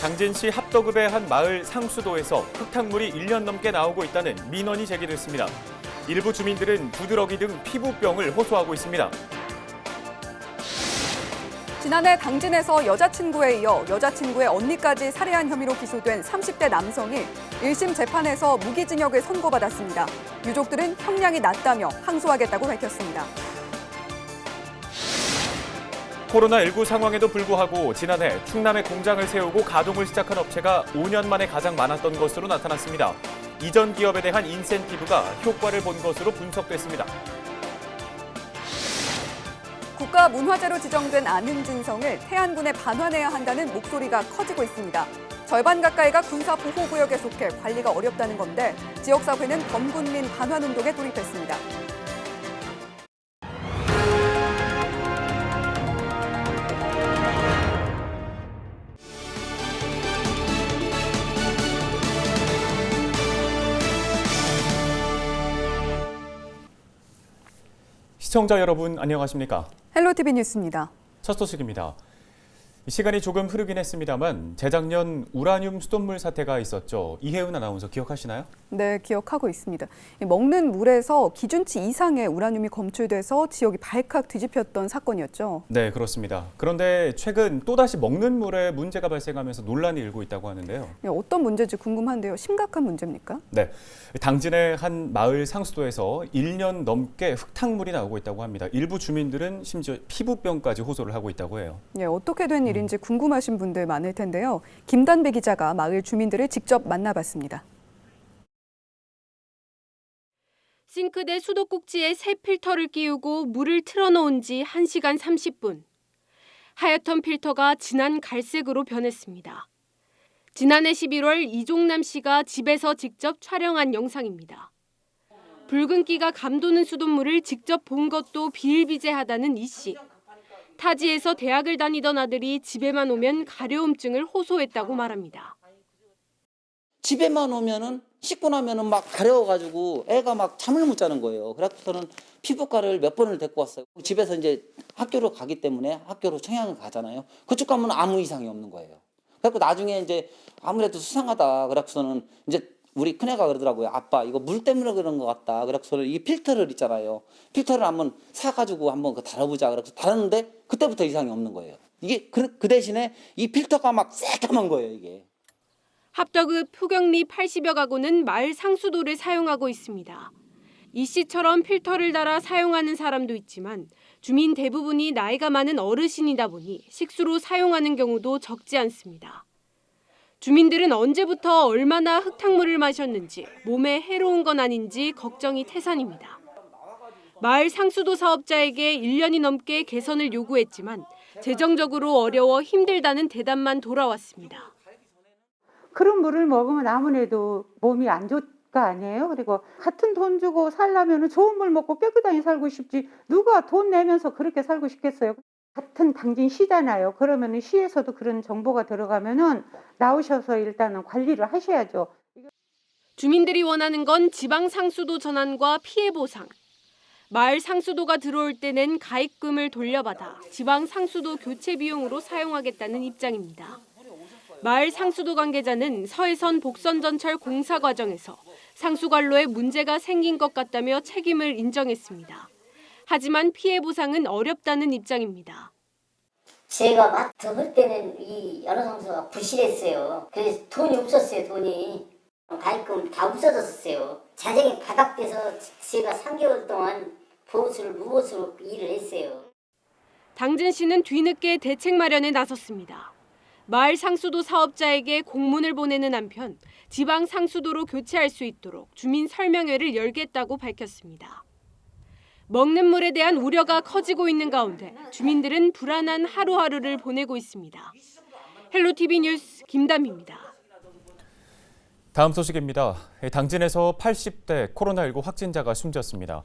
당진시 합덕읍의 한 마을 상수도에서 흙탕물이 1년 넘게 나오고 있다는 민원이 제기됐습니다. 일부 주민들은 두드러기 등 피부병을 호소하고 있습니다. 지난해 당진에서 여자친구에 이어 여자친구의 언니까지 살해한 혐의로 기소된 30대 남성이 1심 재판에서 무기징역을 선고받았습니다. 유족들은 형량이 낮다며 항소하겠다고 밝혔습니다. 코로나19 상황에도 불구하고 지난해 충남에 공장을 세우고 가동을 시작한 업체가 5년 만에 가장 많았던 것으로 나타났습니다. 이전 기업에 대한 인센티브가 효과를 본 것으로 분석됐습니다. 국가문화재로 지정된 안흥진성을 태안군에 반환해야 한다는 목소리가 커지고 있습니다. 절반 가까이가 군사보호구역에 속해 관리가 어렵다는 건데 지역사회는 범군민 반환운동에 돌입했습니다. 시청자 여러분 안녕하십니까? 헬로티비 뉴스입니다. 첫 소식입니다. 시간이 조금 흐르긴 했습니다만 재작년 우라늄 수돗물 사태가 있었죠. 이혜은 아나운서 기억하시나요? 네, 기억하고 있습니다. 먹는 물에서 기준치 이상의 우라늄이 검출돼서 지역이 발칵 뒤집혔던 사건이었죠. 네, 그렇습니다. 그런데 최근 또다시 먹는 물에 문제가 발생하면서 논란이 일고 있다고 하는데요. 어떤 문제인지 궁금한데요. 심각한 문제입니까? 네, 당진의 한 마을 상수도에서 1년 넘게 흙탕물이 나오고 있다고 합니다. 일부 주민들은 심지어 피부병까지 호소를 하고 있다고 해요. 네, 어떻게 된 일인지 궁금하신 분들 많을 텐데요. 김단배 기자가 마을 주민들을 직접 만나봤습니다. 싱크대 수도꼭지에 새 필터를 끼우고 물을 틀어놓은 지 1시간 30분. 하얗던 필터가 진한 갈색으로 변했습니다. 지난해 11월 이종남 씨가 집에서 직접 촬영한 영상입니다. 붉은기가 감도는 수돗물을 직접 본 것도 비일비재하다는 이 씨. 타지에서 대학을 다니던 아들이 집에만 오면 가려움증을 호소했다고 말합니다. 집에만 오면은 씻고 나면은 막 가려워가지고 애가 막 잠을 못 자는 거예요. 그래서는 피부과를 몇 번을 데리고 왔어요. 집에서 이제 학교로 가기 때문에 학교로 청양을 가잖아요. 그쪽 가면 아무 이상이 없는 거예요. 그래서 나중에 이제 아무래도 수상하다. 그래서는 이제 우리 큰애가 그러더라고요. 아빠 이거 물 때문에 그런 것 같다. 그래서 이 필터를 있잖아요. 필터를 한번 사가지고 한번 달아보자. 그래서 달았는데 그때부터 이상이 없는 거예요. 이게 그 대신에 이 필터가 막 새까만 거예요. 이게. 합덕읍 표경리 80여 가구는 마을 상수도를 사용하고 있습니다. 이 씨처럼 필터를 달아 사용하는 사람도 있지만 주민 대부분이 나이가 많은 어르신이다 보니 식수로 사용하는 경우도 적지 않습니다. 주민들은 언제부터 얼마나 흙탕물을 마셨는지 몸에 해로운 건 아닌지 걱정이 태산입니다. 마을 상수도 사업자에게 1년이 넘게 개선을 요구했지만 재정적으로 어려워 힘들다는 대답만 돌아왔습니다. 그런 물을 먹으면 아무래도 몸이 안 좋을 거 아니에요. 그리고 같은 돈 주고 살려면 좋은 물 먹고 깨끗하게 살고 싶지 누가 돈 내면서 그렇게 살고 싶겠어요. 같은 당진 시잖아요. 그러면 시에서도 그런 정보가 들어가면은 나오셔서 일단은 관리를 하셔야죠. 주민들이 원하는 건 지방 상수도 전환과 피해 보상. 마을 상수도가 들어올 때 낸 가입금을 돌려받아 지방 상수도 교체 비용으로 사용하겠다는 입장입니다. 마을 상수도 관계자는 서해선 복선전철 공사 과정에서 상수관로에 문제가 생긴 것 같다며 책임을 인정했습니다. 하지만 피해 보상은 어렵다는 입장입니다. 제가 맡아볼 때는 이 여러 상수가 부실했어요. 그래서 돈이 없었어요. 돈이. 가입금 다 없어졌어요. 자정이 바닥돼서 제가 3개월 동안 보호수를 무보수로 일을 했어요. 당진시는 뒤늦게 대책 마련에 나섰습니다. 마을 상수도 사업자에게 공문을 보내는 한편 지방 상수도로 교체할 수 있도록 주민 설명회를 열겠다고 밝혔습니다. 먹는 물에 대한 우려가 커지고 있는 가운데 주민들은 불안한 하루하루를 보내고 있습니다. 헬로티비 뉴스 김담희입니다. 다음 소식입니다. 당진에서 80대 코로나19 확진자가 숨졌습니다.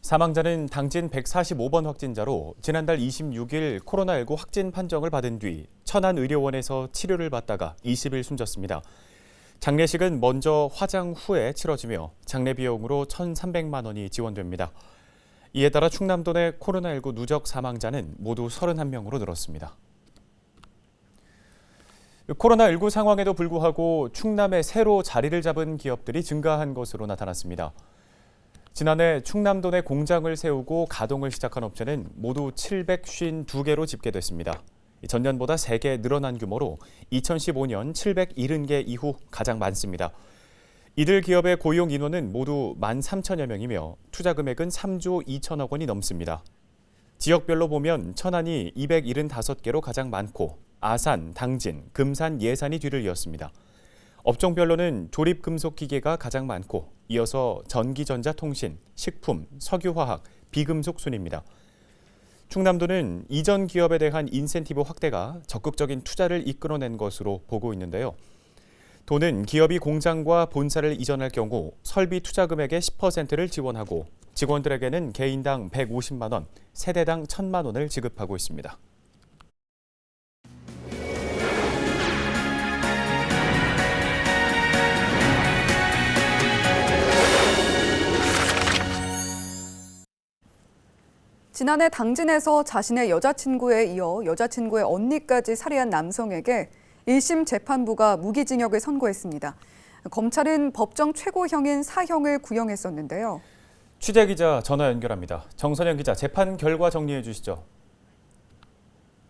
사망자는 당진 145번 확진자로 지난달 26일 코로나19 확진 판정을 받은 뒤 천안의료원에서 치료를 받다가 20일 숨졌습니다. 장례식은 먼저 화장 후에 치러지며 장례 비용으로 1,300만 원이 지원됩니다. 이에 따라 충남도 내 코로나19 누적 사망자는 모두 31명으로 늘었습니다. 코로나19 상황에도 불구하고 충남에 새로 자리를 잡은 기업들이 증가한 것으로 나타났습니다. 지난해 충남도 내 공장을 세우고 가동을 시작한 업체는 모두 752개로 집계됐습니다. 전년보다 3개 늘어난 규모로 2015년 770개 이후 가장 많습니다. 이들 기업의 고용 인원은 모두 13,000여 명이며 투자 금액은 3조 2천억 원이 넘습니다. 지역별로 보면 천안이 275개로 가장 많고 아산, 당진, 금산, 예산이 뒤를 이었습니다. 업종별로는 조립금속기계가 가장 많고 이어서 전기전자통신, 식품, 석유화학, 비금속 순입니다. 충남도는 이전 기업에 대한 인센티브 확대가 적극적인 투자를 이끌어낸 것으로 보고 있는데요. 도는 기업이 공장과 본사를 이전할 경우 설비 투자 금액의 10%를 지원하고 직원들에게는 개인당 150만 원, 세대당 1,000만 원을 지급하고 있습니다. 지난해 당진에서 자신의 여자친구에 이어 여자친구의 언니까지 살해한 남성에게 1심 재판부가 무기징역을 선고했습니다. 검찰은 법정 최고형인 사형을 구형했었는데요. 취재기자 전화 연결합니다. 정선영 기자, 재판 결과 정리해 주시죠.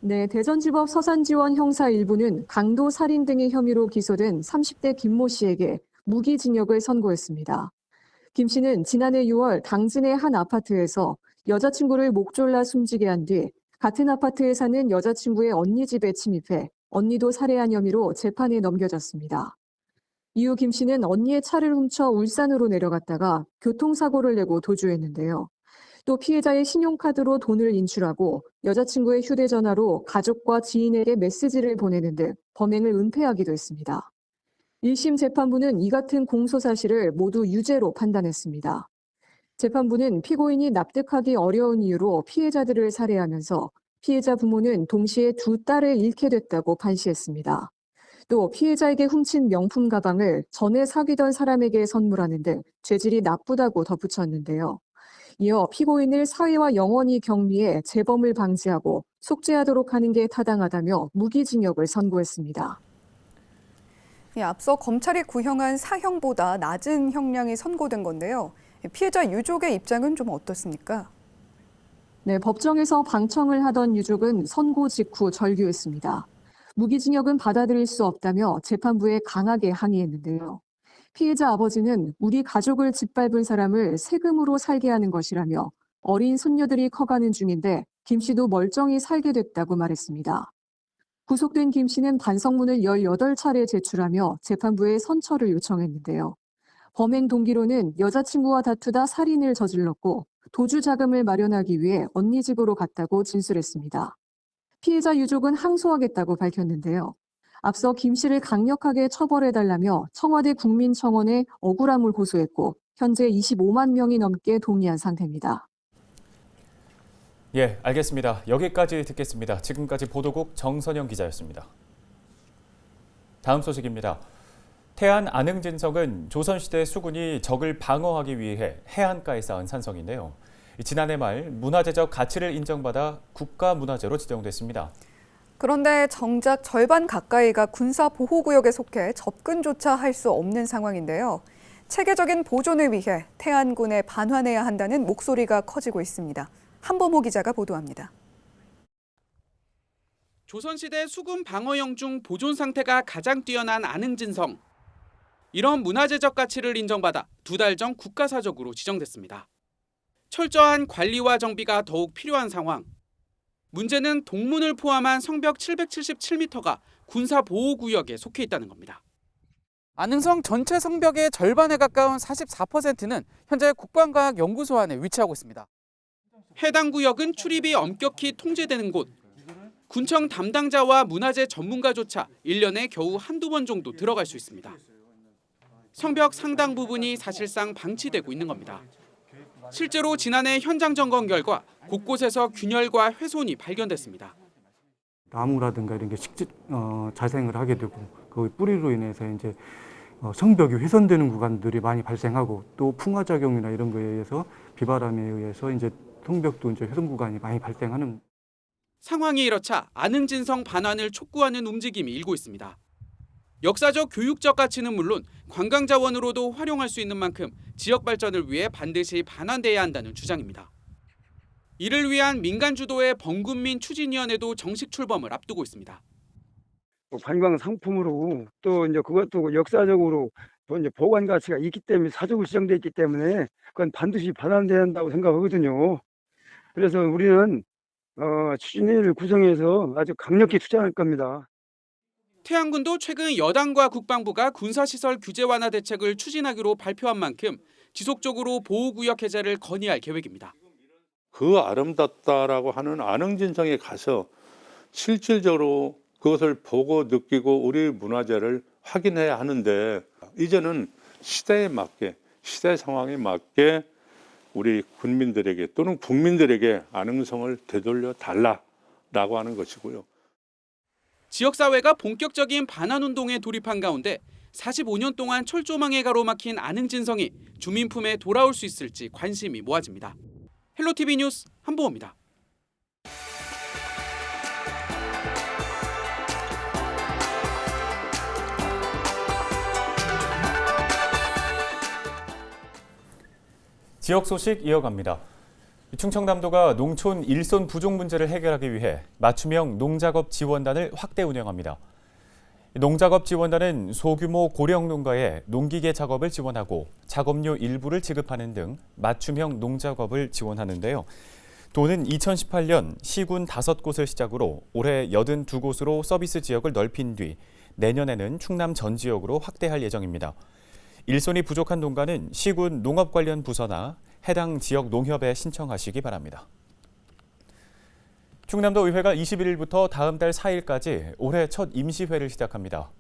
네, 대전지법 서산지원 형사 1부는 강도 살인 등의 혐의로 기소된 30대 김모 씨에게 무기징역을 선고했습니다. 김 씨는 지난해 6월 당진의 한 아파트에서 여자친구를 목 졸라 숨지게 한 뒤 같은 아파트에 사는 여자친구의 언니 집에 침입해 언니도 살해한 혐의로 재판에 넘겨졌습니다. 이후 김 씨는 언니의 차를 훔쳐 울산으로 내려갔다가 교통사고를 내고 도주했는데요. 또 피해자의 신용카드로 돈을 인출하고 여자친구의 휴대전화로 가족과 지인에게 메시지를 보내는 등 범행을 은폐하기도 했습니다. 1심 재판부는 이 같은 공소 사실을 모두 유죄로 판단했습니다. 재판부는 피고인이 납득하기 어려운 이유로 피해자들을 살해하면서 피해자 부모는 동시에 2딸을 잃게 됐다고 판시했습니다. 또 피해자에게 훔친 명품 가방을 전에 사귀던 사람에게 선물하는 등 죄질이 나쁘다고 덧붙였는데요. 이어 피고인을 사회와 영원히 격리해 재범을 방지하고 속죄하도록 하는 게 타당하다며 무기징역을 선고했습니다. 앞서 검찰이 구형한 사형보다 낮은 형량이 선고된 건데요. 피해자 유족의 입장은 좀 어떻습니까? 네, 법정에서 방청을 하던 유족은 선고 직후 절규했습니다. 무기징역은 받아들일 수 없다며 재판부에 강하게 항의했는데요. 피해자 아버지는 우리 가족을 짓밟은 사람을 세금으로 살게 하는 것이라며 어린 손녀들이 커가는 중인데 김 씨도 멀쩡히 살게 됐다고 말했습니다. 구속된 김 씨는 반성문을 18차례 제출하며 재판부에 선처를 요청했는데요. 범행 동기로는 여자친구와 다투다 살인을 저질렀고 도주 자금을 마련하기 위해 언니 집으로 갔다고 진술했습니다. 피해자 유족은 항소하겠다고 밝혔는데요. 앞서 김 씨를 강력하게 처벌해달라며 청와대 국민청원에 억울함을 호소했고 현재 25만 명이 넘게 동의한 상태입니다. 예, 알겠습니다. 여기까지 듣겠습니다. 지금까지 보도국 정선영 기자였습니다. 다음 소식입니다. 태안 안흥진성은 조선시대 수군이 적을 방어하기 위해 해안가에 쌓은 산성인데요. 지난해 말 문화재적 가치를 인정받아 국가문화재로 지정됐습니다. 그런데 정작 절반 가까이가 군사보호구역에 속해 접근조차 할 수 없는 상황인데요. 체계적인 보존을 위해 태안군에 반환해야 한다는 목소리가 커지고 있습니다. 한범호 기자가 보도합니다. 조선시대 수군 방어용 중 보존 상태가 가장 뛰어난 안흥진성. 이런 문화재적 가치를 인정받아 2달 전 국가사적으로 지정됐습니다. 철저한 관리와 정비가 더욱 필요한 상황. 문제는 동문을 포함한 성벽 777m가 군사보호구역에 속해 있다는 겁니다. 안흥성 전체 성벽의 절반에 가까운 44%는 현재 국방과학연구소 안에 위치하고 있습니다. 해당 구역은 출입이 엄격히 통제되는 곳. 군청 담당자와 문화재 전문가조차 1년에 겨우 한두 번 정도 들어갈 수 있습니다. 성벽 상당 부분이 사실상 방치되고 있는 겁니다. 실제로 지난해 현장 점검 결과 곳곳에서 균열과 훼손이 발견됐습니다. 나무라든가 이런 게 자생을 하게 되고 그 뿌리로 인해서 이제 성벽이 훼손되는 구간들이 많이 발생하고 또 풍화작용이나 이런 거에 의해서 비바람에 의해서 이제 성벽도 이제 훼손 구간이 많이 발생하는. 상황이 이렇자 안흥진성 반환을 촉구하는 움직임이 일고 있습니다. 역사적 교육적 가치는 물론 관광 자원으로도 활용할 수 있는 만큼 지역 발전을 위해 반드시 반환돼야 한다는 주장입니다. 이를 위한 민간 주도의 범군민 추진위원회도 정식 출범을 앞두고 있습니다. 관광 상품으로 또 이제 그것도 역사적으로 또 이제 보관 가치가 있기 때문에 사적으로 지정돼 있기 때문에 그건 반드시 반환돼야 한다고 생각하거든요. 그래서 우리는 추진위를 구성해서 아주 강력히 투쟁할 겁니다. 태안군도 최근 여당과 국방부가 군사시설 규제 완화 대책을 추진하기로 발표한 만큼 지속적으로 보호구역 해제를 건의할 계획입니다. 그 아름답다라고 하는 안흥진성에 가서 실질적으로 그것을 보고 느끼고 우리 문화재를 확인해야 하는데 이제는 시대에 맞게, 시대 상황에 맞게 우리 군민들에게 또는 국민들에게 안흥성을 되돌려 달라라고 하는 것이고요. 지역사회가 본격적인 반환운동에 돌입한 가운데 45년 동안 철조망에 가로막힌 안흥진성이 주민 품에 돌아올 수 있을지 관심이 모아집니다. 헬로티비 뉴스 한보호입니다. 지역 소식 이어갑니다. 충청남도가 농촌 일손 부족 문제를 해결하기 위해 맞춤형 농작업 지원단을 확대 운영합니다. 농작업 지원단은 소규모 고령 농가에 농기계 작업을 지원하고 작업료 일부를 지급하는 등 맞춤형 농작업을 지원하는데요. 도는 2018년 시군 5곳을 시작으로 올해 82곳으로 서비스 지역을 넓힌 뒤 내년에는 충남 전 지역으로 확대할 예정입니다. 일손이 부족한 농가는 시군 농업 관련 부서나 해당 지역 농협에 신청하시기 바랍니다. 충남도 의회가 21일부터 다음 달 4일까지 올해 첫 임시회를 시작합니다.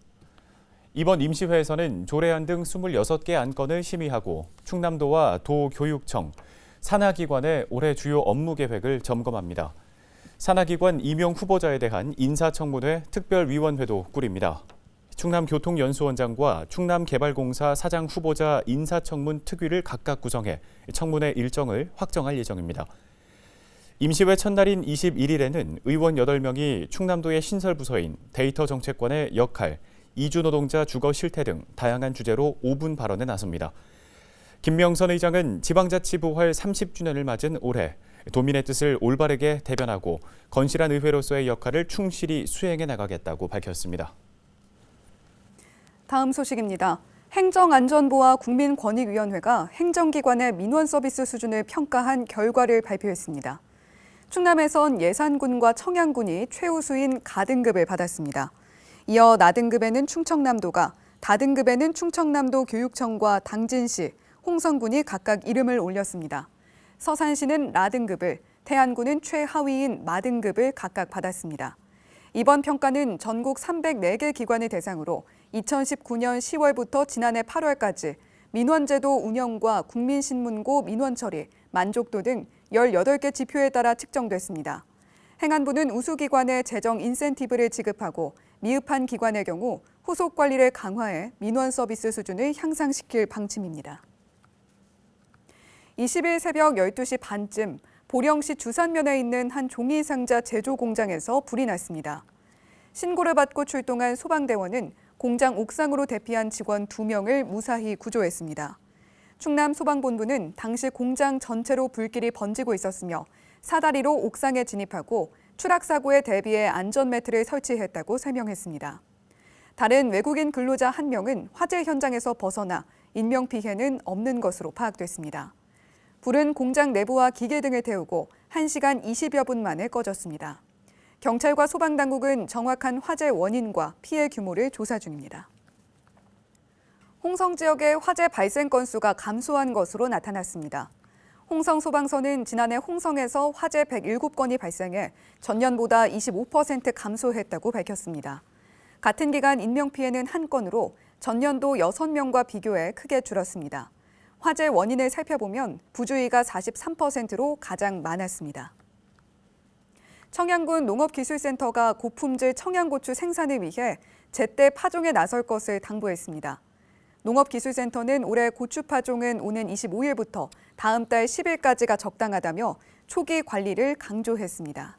이번 임시회에서는 조례안 등 26개 안건을 심의하고 충남도와 도교육청, 산하기관의 올해 주요 업무 계획을 점검합니다. 산하기관 임용 후보자에 대한 인사청문회 특별위원회도 꾸립니다. 충남교통연수원장과 충남개발공사 사장 후보자 인사청문 특위를 각각 구성해 청문회 일정을 확정할 예정입니다. 임시회 첫날인 21일에는 의원 8명이 충남도의 신설부서인 데이터정책관의 역할, 이주노동자 주거 실태 등 다양한 주제로 5분 발언에 나섭니다. 김명선 의장은 지방자치 부활 30주년을 맞은 올해 도민의 뜻을 올바르게 대변하고 건실한 의회로서의 역할을 충실히 수행해 나가겠다고 밝혔습니다. 다음 소식입니다. 행정안전부와 국민권익위원회가 행정기관의 민원 서비스 수준을 평가한 결과를 발표했습니다. 충남에선 예산군과 청양군이 최우수인 가등급을 받았습니다. 이어 나등급에는 충청남도가, 다등급에는 충청남도 교육청과 당진시, 홍성군이 각각 이름을 올렸습니다. 서산시는 라등급을, 태안군은 최하위인 마등급을 각각 받았습니다. 이번 평가는 전국 304개 기관을 대상으로 2019년 10월부터 지난해 8월까지 민원제도 운영과 국민신문고 민원 처리, 만족도 등 18개 지표에 따라 측정됐습니다. 행안부는 우수기관에 재정 인센티브를 지급하고 미흡한 기관의 경우 후속 관리를 강화해 민원 서비스 수준을 향상시킬 방침입니다. 20일 새벽 12시 반쯤 보령시 주산면에 있는 한 종이상자 제조 공장에서 불이 났습니다. 신고를 받고 출동한 소방대원은 공장 옥상으로 대피한 직원 2명을 무사히 구조했습니다. 충남 소방본부는 당시 공장 전체로 불길이 번지고 있었으며 사다리로 옥상에 진입하고 추락사고에 대비해 안전매트를 설치했다고 설명했습니다. 다른 외국인 근로자 1명은 화재 현장에서 벗어나 인명피해는 없는 것으로 파악됐습니다. 불은 공장 내부와 기계 등을 태우고 1시간 20여 분 만에 꺼졌습니다. 경찰과 소방당국은 정확한 화재 원인과 피해 규모를 조사 중입니다. 홍성 지역의 화재 발생 건수가 감소한 것으로 나타났습니다. 홍성 소방서는 지난해 홍성에서 화재 107건이 발생해 전년보다 25% 감소했다고 밝혔습니다. 같은 기간 인명피해는 1건으로 전년도 6명과 비교해 크게 줄었습니다. 화재 원인을 살펴보면 부주의가 43%로 가장 많았습니다. 청양군 농업기술센터가 고품질 청양고추 생산을 위해 제때 파종에 나설 것을 당부했습니다. 농업기술센터는 올해 고추 파종은 오는 25일부터 다음 달 10일까지가 적당하다며 초기 관리를 강조했습니다.